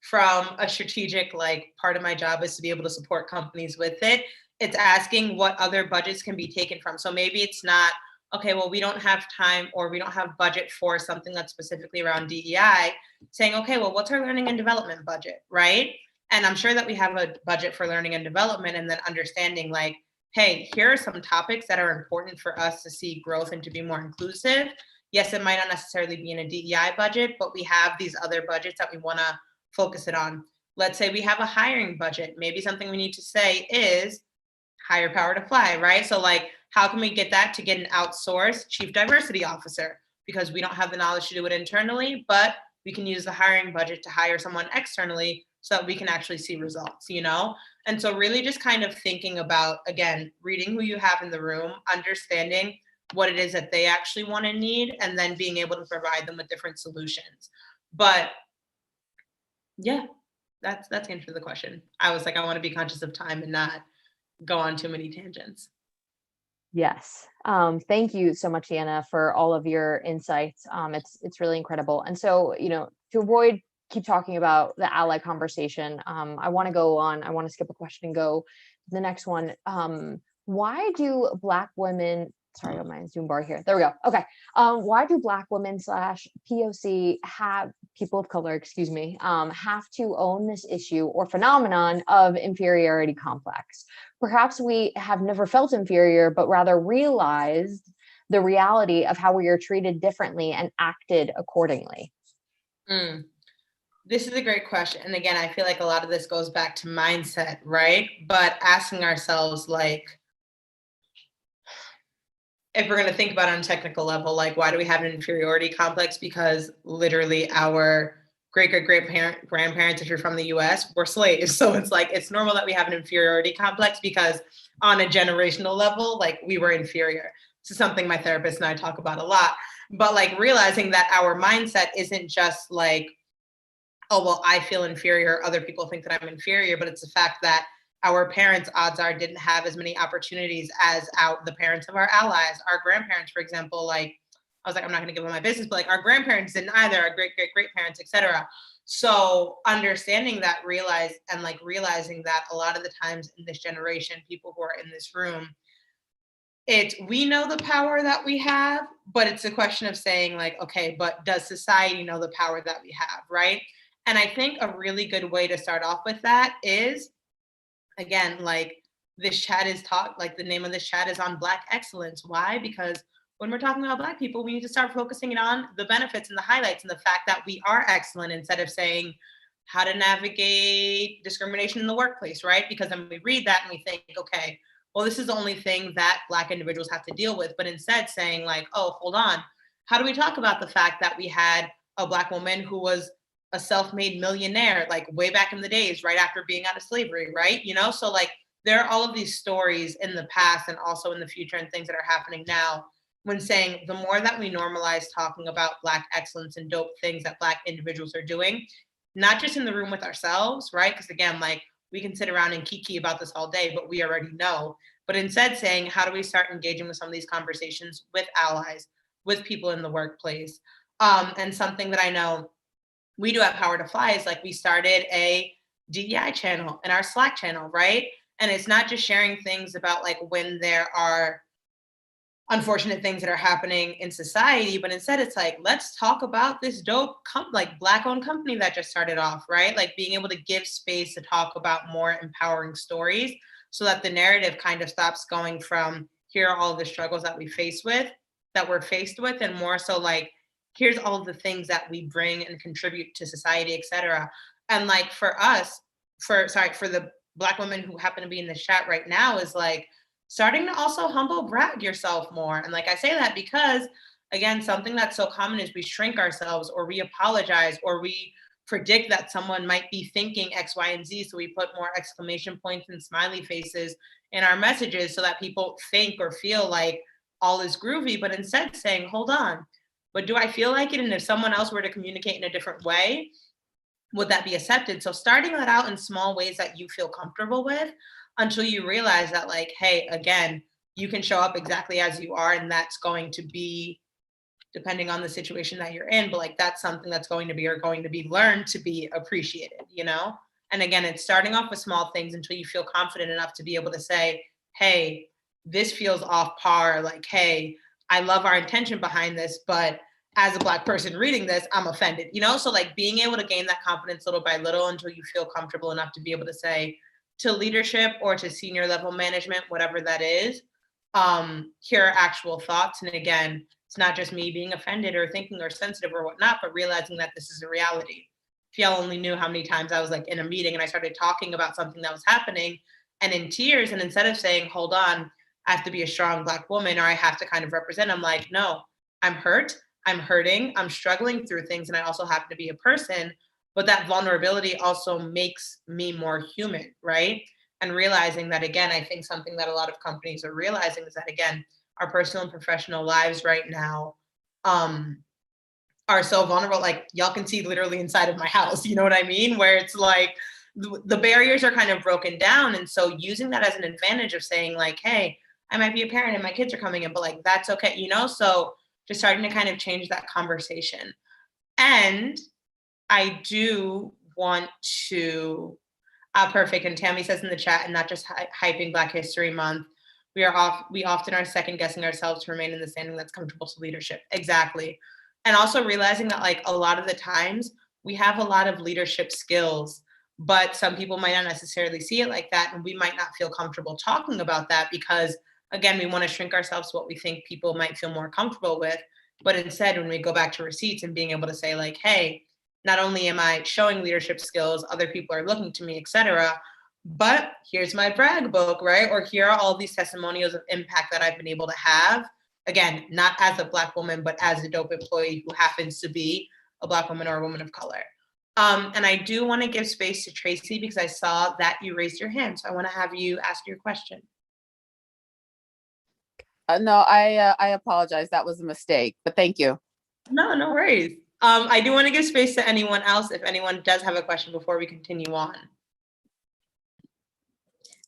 From a strategic, like, part of my job is to be able to support companies with it. It's asking what other budgets can be taken from. So maybe it's not, okay, well, we don't have time or we don't have budget for something that's specifically around DEI, saying, okay, well, what's our learning and development budget, right? And I'm sure that we have a budget for learning and development, and then understanding like, hey, here are some topics that are important for us to see growth and to be more inclusive. Yes, it might not necessarily be in a DEI budget, but we have these other budgets that we want to focus it on. Let's say we have a hiring budget. Maybe something we need to say is hire power to fly, right? So like, how can we get that to get an outsourced chief diversity officer? Because we don't have the knowledge to do it internally, but we can use the hiring budget to hire someone externally so that we can actually see results, you know? And so really just kind of thinking about, again, reading who you have in the room, understanding what it is that they actually want and need, and then being able to provide them with different solutions. But yeah, that's the answer to the question. I was like, I want to be conscious of time and not go on too many tangents. Yes. Thank you so much, Deanna, for all of your insights. It's really incredible. And so, to avoid keep talking about the ally conversation, I want to skip a question and go to the next one. Why do Black women, sorry, my Zoom bar here. There we go. Okay. Why do Black women / POC people of color, have to own this issue or phenomenon of inferiority complex? Perhaps we have never felt inferior, but rather realized the reality of how we are treated differently and acted accordingly. This is a great question. And again, I feel like a lot of this goes back to mindset, right? But asking ourselves, like, if we're going to think about it on a technical level, like, why do we have an inferiority complex? Because literally our grandparents, if you're from the US, were slaves. So it's like, it's normal that we have an inferiority complex because on a generational level, like, we were inferior. This is something my therapist and I talk about a lot. But like realizing that our mindset isn't just like, oh, well, I feel inferior, other people think that I'm inferior, but it's the fact that our parents, odds are, didn't have as many opportunities as the parents of our allies. Our grandparents, for example, like, I was like, I'm not gonna give them my business, but like our grandparents didn't either, our great-great-great-parents, etc. So understanding that, realizing that a lot of the times in this generation, people who are in this room, we know the power that we have, but it's a question of saying like, okay, but does society know the power that we have, right? And I think a really good way to start off with that is, again, like, this chat is like, the name of this chat is on Black excellence. Why? Because when we're talking about Black people, we need to start focusing on the benefits and the highlights and the fact that we are excellent, instead of saying how to navigate discrimination in the workplace, right? Because then we read that and we think, okay, well, this is the only thing that Black individuals have to deal with. But instead saying like, oh, hold on, how do we talk about the fact that we had a Black woman who was a self-made millionaire, like way back in the days, right after being out of slavery, right? So like, there are all of these stories in the past and also in the future and things that are happening now, when saying the more that we normalize talking about Black excellence and dope things that Black individuals are doing, not just in the room with ourselves, right? Because again, like, we can sit around and kiki about this all day, but we already know. But instead saying, how do we start engaging with some of these conversations with allies, with people in the workplace? And something that I know we do at Power to Fly is like, we started a DEI channel in our Slack channel, right? And it's not just sharing things about like when there are unfortunate things that are happening in society, but instead it's like, let's talk about this dope like Black-owned company that just started off, right? Like, being able to give space to talk about more empowering stories, so that the narrative kind of stops going from, here are all the struggles that we're faced with, and more so like, here's all of the things that we bring and contribute to society, etc. And like, for us, for the Black women who happen to be in the chat right now, is like, starting to also humble brag yourself more. And like, I say that because, again, something that's so common is we shrink ourselves, or we apologize, or we predict that someone might be thinking X, Y, and Z. So we put more exclamation points and smiley faces in our messages so that people think or feel like all is groovy, but instead saying, hold on, but do I feel like it? And if someone else were to communicate in a different way, would that be accepted? So starting that out in small ways that you feel comfortable with, until you realize that like, hey, again, you can show up exactly as you are, and that's going to be, depending on the situation that you're in, but like, that's something that's going to be learned to be appreciated, And again, it's starting off with small things until you feel confident enough to be able to say, hey, this feels off par. Like, hey, I love our intention behind this, but as a Black person reading this, I'm offended, So like, being able to gain that confidence little by little until you feel comfortable enough to be able to say to leadership or to senior level management, whatever that is, here are actual thoughts. And again, it's not just me being offended or thinking or sensitive or whatnot, but realizing that this is a reality. If y'all only knew how many times I was like in a meeting and I started talking about something that was happening and in tears, and instead of saying, hold on, I have to be a strong Black woman, or I have to kind of represent, I'm like, no, I'm hurt, I'm hurting, I'm struggling through things, and I also happen to be a person, but that vulnerability also makes me more human, right? And realizing that, again, I think something that a lot of companies are realizing is that, again, our personal and professional lives right now are so vulnerable. Like, y'all can see literally inside of my house, you know what I mean? Where it's like the barriers are kind of broken down. And so using that as an advantage of saying like, hey, I might be a parent and my kids are coming in, but like, that's okay, you know? So just starting to kind of change that conversation. And I do want to, perfect. And Tammy says in the chat, and not just hyping Black History Month, we often are second guessing ourselves to remain in the standing that's comfortable to leadership. Exactly. And also realizing that like a lot of the times we have a lot of leadership skills, but some people might not necessarily see it like that. And we might not feel comfortable talking about that because, again, we want to shrink ourselves to what we think people might feel more comfortable with. But instead, when we go back to receipts and being able to say like, hey, not only am I showing leadership skills, other people are looking to me, etc., but here's my brag book, right? Or here are all these testimonials of impact that I've been able to have. Again, not as a Black woman, but as a dope employee who happens to be a Black woman or a woman of color. And I do want to give space to Tracy because I saw that you raised your hand. So I want to have you ask your question. No, I apologize. That was a mistake, but thank you. No, no worries. I do want to give space to anyone else if anyone does have a question before we continue on.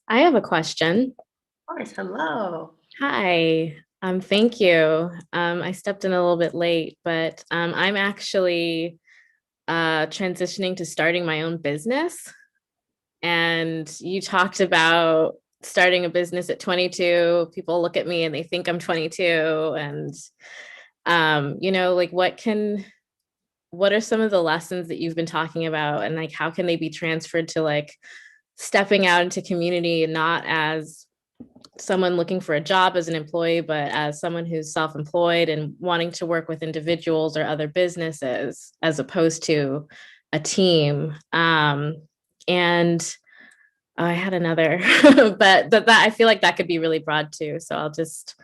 I have a question. Of course. Hello. Hi. Thank you. I stepped in a little bit late, but I'm actually transitioning to starting my own business. And you talked about starting a business at 22. People look at me and they think I'm 22. And, you know, like what are some of the lessons that you've been talking about? And like, how can they be transferred to like stepping out into community and not as someone looking for a job as an employee, but as someone who's self-employed and wanting to work with individuals or other businesses as opposed to a team. And I had another, but that I feel like that could be really broad too. So I'll just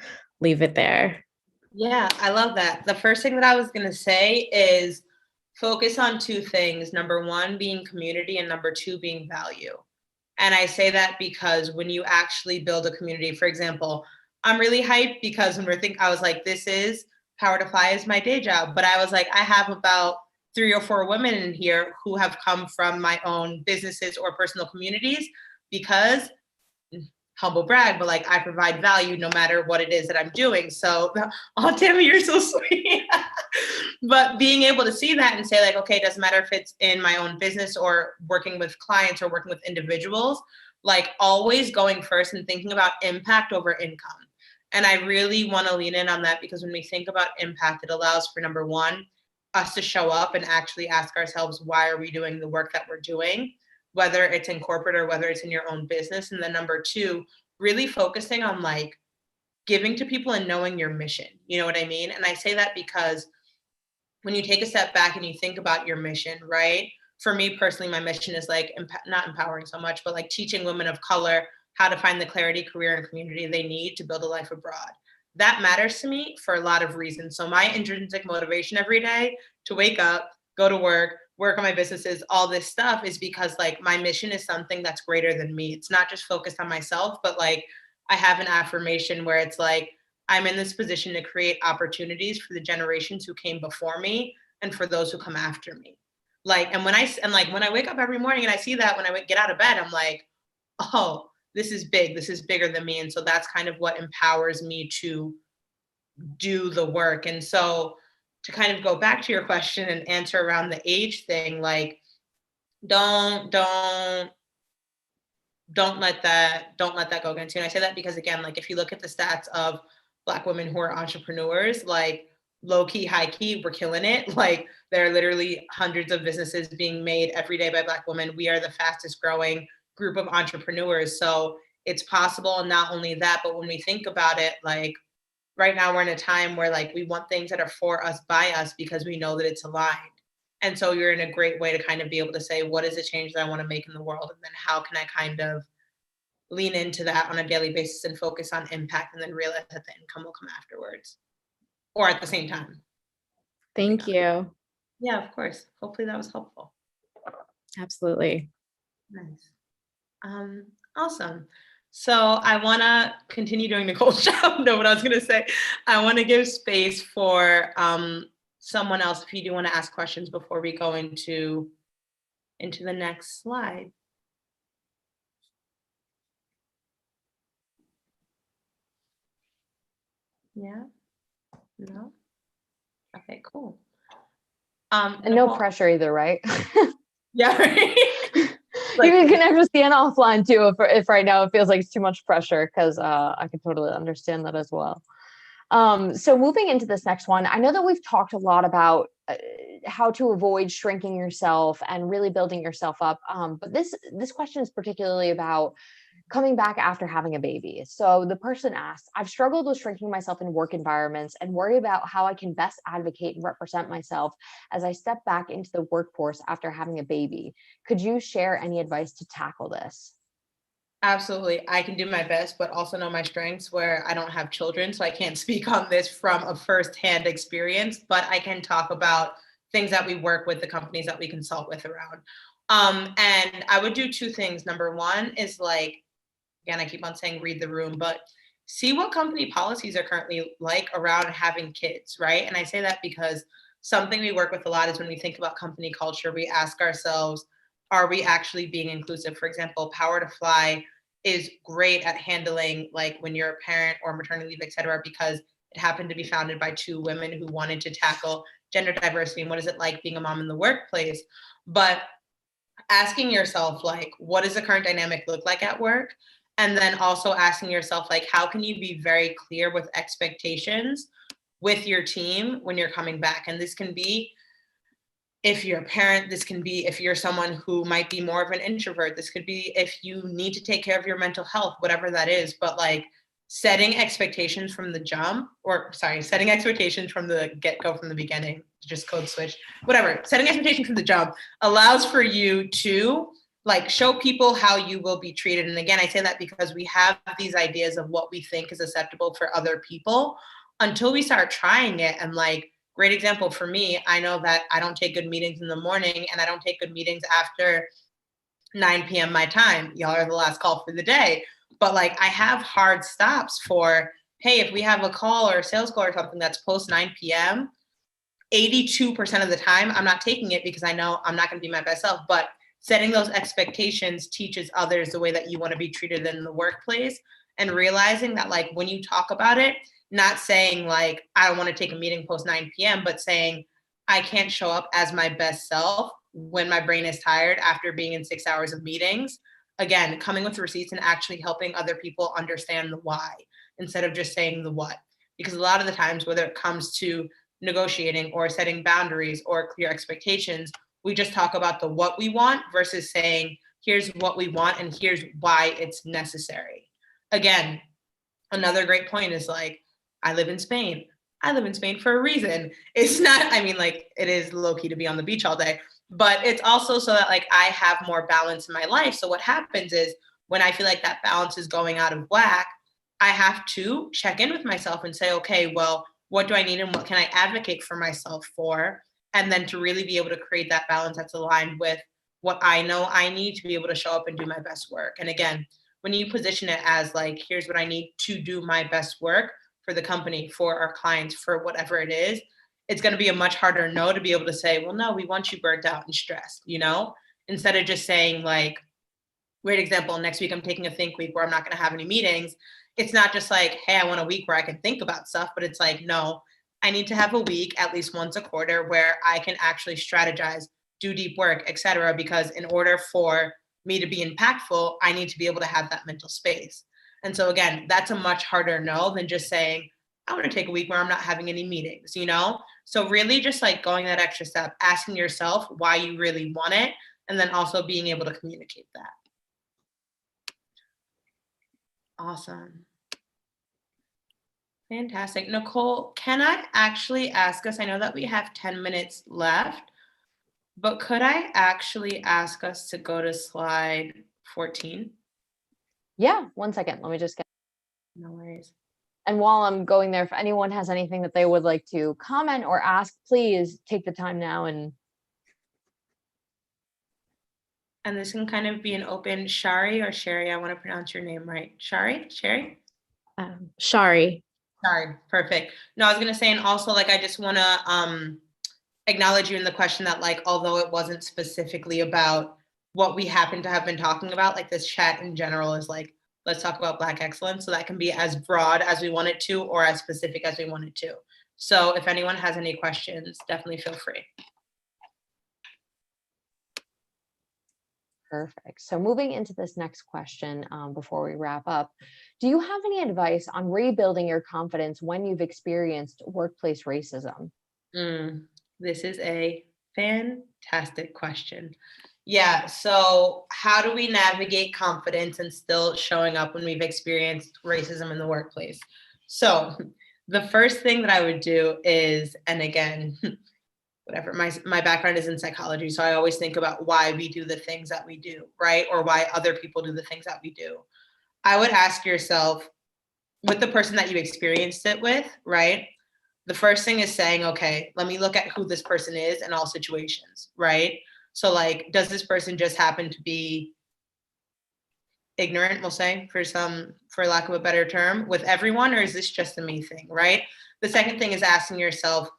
leave it there. Yeah, I love that. The first thing that I was going to say is focus on two things. Number one, being community, and number two, being value. And I say that because when you actually build a community, for example, I'm really hyped because when I was like, this is Power to Fly is my day job. But I was like, I have about 3 or 4 women in here who have come from my own businesses or personal communities because, humble brag, but like I provide value no matter what it is that I'm doing. So, oh, Tammy, you're so sweet. But being able to see that and say like, okay, it doesn't matter if it's in my own business or working with clients or working with individuals, like always going first and thinking about impact over income. And I really want to lean in on that because when we think about impact, it allows for, number one, us to show up and actually ask ourselves, why are we doing the work that we're doing? Whether it's in corporate or whether it's in your own business. And then number two, really focusing on like giving to people and knowing your mission. You know what I mean? And I say that because when you take a step back and you think about your mission, right? For me personally, my mission is like not empowering so much, but like teaching women of color how to find the clarity, career, and community they need to build a life abroad. That matters to me for a lot of reasons. So my intrinsic motivation every day to wake up, go to work on my businesses, all this stuff is because like my mission is something that's greater than me. It's not just focused on myself, but like I have an affirmation where it's like, I'm in this position to create opportunities for the generations who came before me and for those who come after me. Like, and when I wake up every morning and I see that, when I get out of bed, I'm like, oh, this is big. This is bigger than me. And so that's kind of what empowers me to do the work. And so to kind of go back to your question and answer around the age thing, like, don't let that go against you. And I say that because, again, like if you look at the stats of Black women who are entrepreneurs, like low key, high key, we're killing it. Like there are literally hundreds of businesses being made every day by Black women. We are the fastest growing group of entrepreneurs. So it's possible. And not only that, but when we think about it, like right now we're in a time where like we want things that are for us, by us, because we know that it's aligned. And so you're in a great way to kind of be able to say, what is the change that I want to make in the world? And then how can I kind of lean into that on a daily basis and focus on impact and then realize that the income will come afterwards or at the same time. Thank you. Yeah, of course. Hopefully that was helpful. absolutely. Nice. Awesome. So I want to continue doing Nicole's job. No, what I was going to say, I want to give space for someone else if you do want to ask questions before we go into the next slide. Yeah? No? Okay, cool. And no Nicole? pressure either, right? Yeah, right. You can connect with Sienna offline too if right now it feels like it's too much pressure, because I can totally understand that as well. So moving into this next one, I know that we've talked a lot about how to avoid shrinking yourself and really building yourself up. But this question is particularly about coming back after having a baby. So the person asks, I've struggled with shrinking myself in work environments and worry about how I can best advocate and represent myself as I step back into the workforce after having a baby. Could you share any advice to tackle this? Absolutely. I can do my best, but also know my strengths where I don't have children. So I can't speak on this from a firsthand experience, but I can talk about things that we work with, the companies that we consult with around. And I would do two things. Number one is like, again, I keep on saying read the room, but see what company policies are currently like around having kids, right? And I say that because something we work with a lot is when we think about company culture, we ask ourselves, are we actually being inclusive? For example, Power to Fly is great at handling like when you're a parent or maternity leave, et cetera, because it happened to be founded by two women who wanted to tackle gender diversity and what is it like being a mom in the workplace. But asking yourself, like, what does the current dynamic look like at work? And then also asking yourself, like, how can you be very clear with expectations with your team when you're coming back? And this can be if you're a parent, this can be if you're someone who might be more of an introvert, this could be if you need to take care of your mental health, whatever that is. But like setting expectations from the jump, or sorry, setting expectations from the get-go from the beginning, just code switch, whatever, setting expectations from the jump allows for you to like show people how you will be treated. And again, I say that because we have these ideas of what we think is acceptable for other people until we start trying it. And like, great example for me, I know that I don't take good meetings in the morning and I don't take good meetings after 9 p.m. my time. Y'all are the last call for the day. But like I have hard stops for, hey, if we have a call or a sales call or something that's post 9 p.m., 82% of the time I'm not taking it because I know I'm not going to be my best self. But setting those expectations teaches others the way that you want to be treated in the workplace, and realizing that like when you talk about it, not saying like, I don't want to take a meeting post 9 p.m., but saying I can't show up as my best self when my brain is tired after being in 6 hours of meetings. Again, coming with receipts and actually helping other people understand the why instead of just saying the what. Because a lot of the times, whether it comes to negotiating or setting boundaries or clear expectations, we just talk about the what we want versus saying, here's what we want and here's why it's necessary. Again, another great point is like, I live in Spain. I live in Spain for a reason. It's not, I mean, like it is low key to be on the beach all day, but it's also so that like I have more balance in my life. So what happens is when I feel like that balance is going out of whack, I have to check in with myself and say, okay, well, what do I need and what can I advocate for myself for? And then to really be able to create that balance that's aligned with what I know I need to be able to show up and do my best work. And again, when you position it as like, here's what I need to do my best work for the company, for our clients, for whatever it is, it's going to be a much harder no to be able to say, well, no, we want you burnt out and stressed, you know, instead of just saying like, great example, next week I'm taking a think week where I'm not going to have any meetings. It's not just like, hey, I want a week where I can think about stuff, but it's like, no, I need to have a week at least once a quarter where I can actually strategize, do deep work, et cetera, because in order for me to be impactful, I need to be able to have that mental space. And so again, that's a much harder no than just saying, I want to take a week where I'm not having any meetings, you know? So really just like going that extra step, asking yourself why you really want it, and then also being able to communicate that. Awesome. Fantastic. Nicole, can I actually ask us, I know that we have 10 minutes left, but could I actually ask us to go to slide 14? Yeah, 1 second. Let me just get. No worries. And while I'm going there, if anyone has anything that they would like to comment or ask, please take the time now and And this can kind of be an open Shari or Sherry. I want to pronounce your name right. Sherry? Shari. Sorry, perfect. No, I was gonna say, and also like I just wanna acknowledge you in the question that like although it wasn't specifically about what we happen to have been talking about, like this chat in general is like, let's talk about Black excellence. So that can be as broad as we want it to or as specific as we want it to. So if anyone has any questions, definitely feel free. Perfect. So moving into this next question before we wrap up, do you have any advice on rebuilding your confidence when you've experienced workplace racism? This is a fantastic question. Yeah, so how do we navigate confidence and still showing up when we've experienced racism in the workplace? So the first thing that I would do is, and again, whatever, my background is in psychology, so I always think about why we do the things that we do, right? Or why other people do the things that we do. I would ask yourself, with the person that you experienced it with, right? The first thing is saying, okay, let me look at who this person is in all situations, right? So like, does this person just happen to be ignorant, we'll say, for lack of a better term, with everyone, or is this just a me thing, right? The second thing is asking yourself,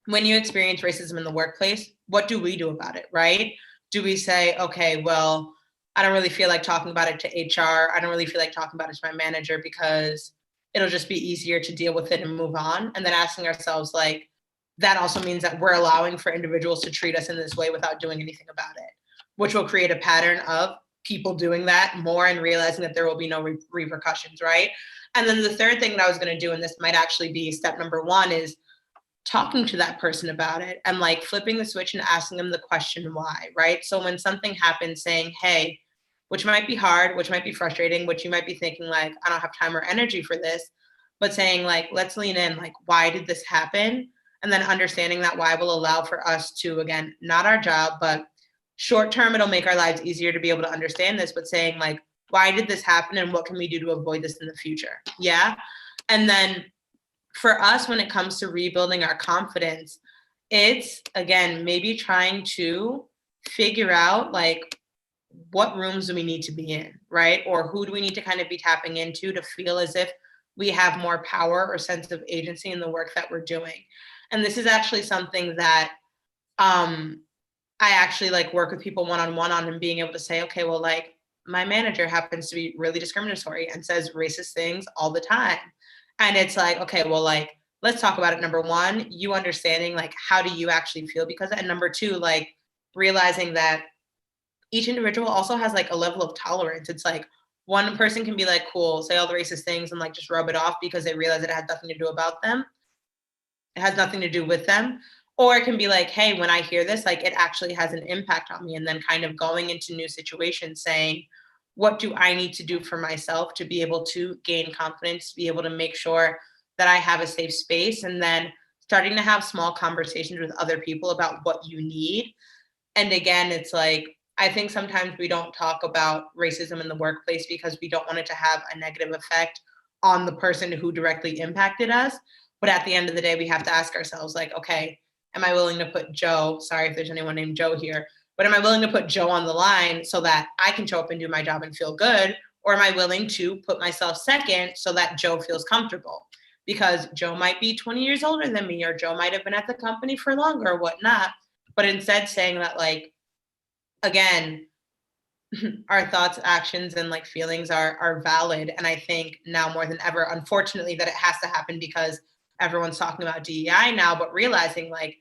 when you experience racism in the workplace, what do we do about it, right? Do we say, okay, well, I don't really feel like talking about it to HR. I don't really feel like talking about it to my manager because it'll just be easier to deal with it and move on. And then asking ourselves, like, that also means that we're allowing for individuals to treat us in this way without doing anything about it, which will create a pattern of people doing that more and realizing that there will be no repercussions, right? And then the third thing that I was going to do, and this might actually be step number one, is talking to that person about it and like flipping the switch and asking them the question why, right? So when something happens, saying, hey, which might be hard, which might be frustrating, which you might be thinking like, I don't have time or energy for this, but saying like, let's lean in, like, why did this happen? And then understanding that why will allow for us to, again, not our job, but short term, it'll make our lives easier to be able to understand this, but saying like, why did this happen and what can we do to avoid this in the future? Yeah. And then for us, when it comes to rebuilding our confidence, it's, again, maybe trying to figure out like what rooms do we need to be in, right? Or who do we need to kind of be tapping into to feel as if we have more power or sense of agency in the work that we're doing. And this is actually something that I actually like work with people one-on-one on, and being able to say, okay, well, like my manager happens to be really discriminatory and says racist things all the time. And it's like, okay, well, like, let's talk about it. Number one, you understanding, like, how do you actually feel? Because, and number two, like, realizing that each individual also has like a level of tolerance. It's like one person can be like, cool, say all the racist things and like just rub it off because they realize it has nothing to do about them. It has nothing to do with them. Or it can be like, hey, when I hear this, like, it actually has an impact on me. And then kind of going into new situations saying, what do I need to do for myself to be able to gain confidence, to be able to make sure that I have a safe space, and then starting to have small conversations with other people about what you need. And again, it's like, I think sometimes we don't talk about racism in the workplace because we don't want it to have a negative effect on the person who directly impacted us. But at the end of the day, we have to ask ourselves, like, okay, am I willing to put Joe, sorry if there's anyone named Joe here, but am I willing to put Joe on the line so that I can show up and do my job and feel good? Or am I willing to put myself second so that Joe feels comfortable? Because Joe might be 20 years older than me, or Joe might have been at the company for longer or whatnot. But instead saying that, like, again, our thoughts, actions, and like feelings are valid. And I think now more than ever, unfortunately, that it has to happen because everyone's talking about DEI now, but realizing like,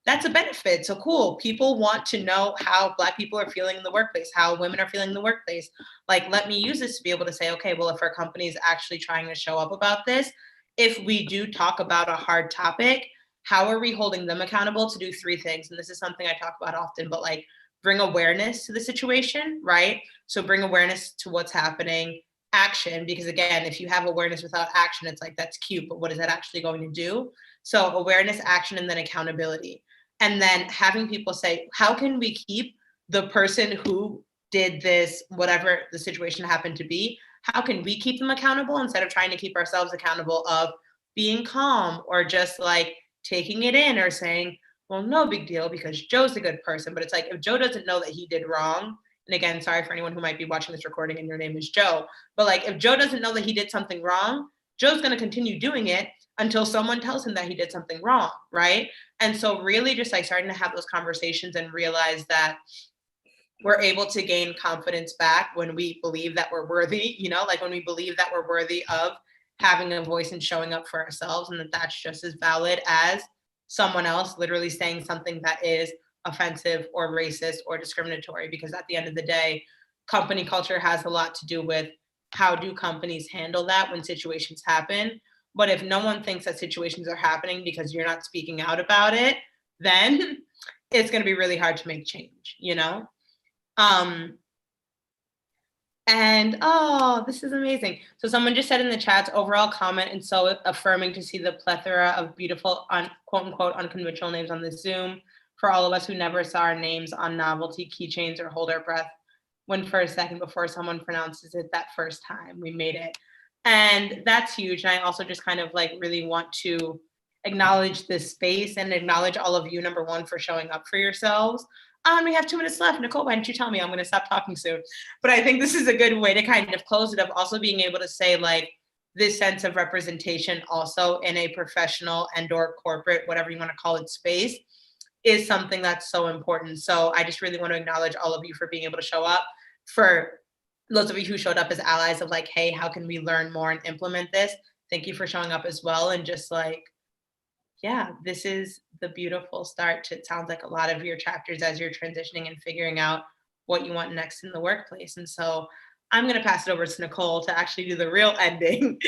that's a benefit. So cool. People want to know how Black people are feeling in the workplace, how women are feeling in the workplace. Like, let me use this to be able to say, okay, well, if our company is actually trying to show up about this, if we do talk about a hard topic, how are we holding them accountable to do three things? And this is something I talk about often, but like, bring awareness to the situation, right? So bring awareness to what's happening, action, because again, if you have awareness without action, it's like, that's cute, but what is that actually going to do? So awareness, action, and then accountability. And then having people say, how can we keep the person who did this, whatever the situation happened to be, how can we keep them accountable instead of trying to keep ourselves accountable of being calm or just like taking it in or saying, well, no big deal because Joe's a good person. But it's like, if Joe doesn't know that he did wrong, and again, sorry for anyone who might be watching this recording and your name is Joe, but like if Joe doesn't know that he did something wrong, Joe's going to continue doing it until someone tells him that he did something wrong, right? And so really just like starting to have those conversations and realize that we're able to gain confidence back when we believe that we're worthy, you know, like when we believe that we're worthy of having a voice and showing up for ourselves, and that that's just as valid as someone else literally saying something that is offensive or racist or discriminatory. Because at the end of the day, company culture has a lot to do with how do companies handle that when situations happen. But if no one thinks that situations are happening because you're not speaking out about it, then it's going to be really hard to make change, you know? And oh, this is amazing. So someone just said in the chats, overall comment and so affirming to see the plethora of beautiful, quote unquote, unconventional names on this Zoom. For all of us who never saw our names on novelty keychains or hold our breath when for a second before someone pronounces it that first time, we made it. And that's huge. And I also just kind of like really want to acknowledge this space and acknowledge all of you, number one, for showing up for yourselves. We have 2 minutes left. Nicole, why didn't you tell me? I'm going to stop talking soon. But I think this is a good way to kind of close it, of also being able to say like this sense of representation also in a professional and or corporate, whatever you want to call it, space is something that's so important. So I just really want to acknowledge all of you for being able to show up. For those of you who showed up as allies of like, hey, how can we learn more and implement this? Thank you for showing up as well. And just like, yeah, this is the beautiful start to, it sounds like, a lot of your chapters as you're transitioning and figuring out what you want next in the workplace. And so I'm going to pass it over to Nicole to actually do the real ending,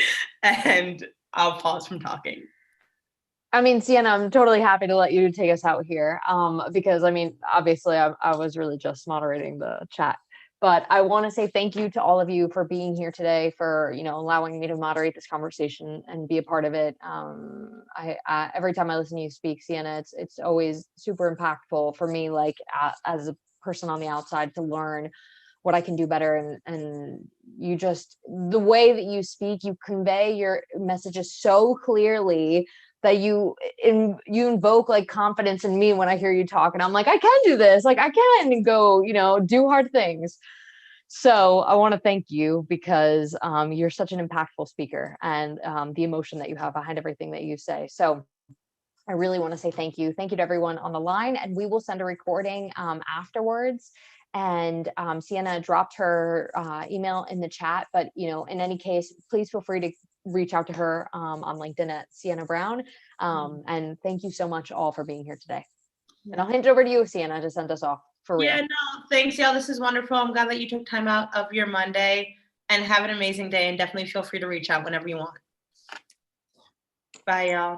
and I'll pause from talking. I mean, Sienna, I'm totally happy to let you take us out here, because I mean, obviously I was really just moderating the chat. But I want to say thank you to all of you for being here today, for, you know, allowing me to moderate this conversation and be a part of it. Every time I listen to you speak, Sienna, it's always super impactful for me, like as a person on the outside, to learn what I can do better. And you just, the way that you speak, you convey your messages so clearly that you invoke like confidence in me when I hear you talk, and I'm like, I can do this, like I can go, you know, do hard things. So I want to thank you, because you're such an impactful speaker, and the emotion that you have behind everything that you say. So I really want to say thank you. Thank you to everyone on the line, and we will send a recording afterwards. And Sienna dropped her email in the chat, but you know, in any case, please feel free to reach out to her on LinkedIn at Sienna Brown. And thank you so much all for being here today. And I'll hand it over to you, Sienna, to send us off for real. Yeah, no, thanks, y'all. This is wonderful. I'm glad that you took time out of your Monday, and have an amazing day, and definitely feel free to reach out whenever you want. Bye, y'all.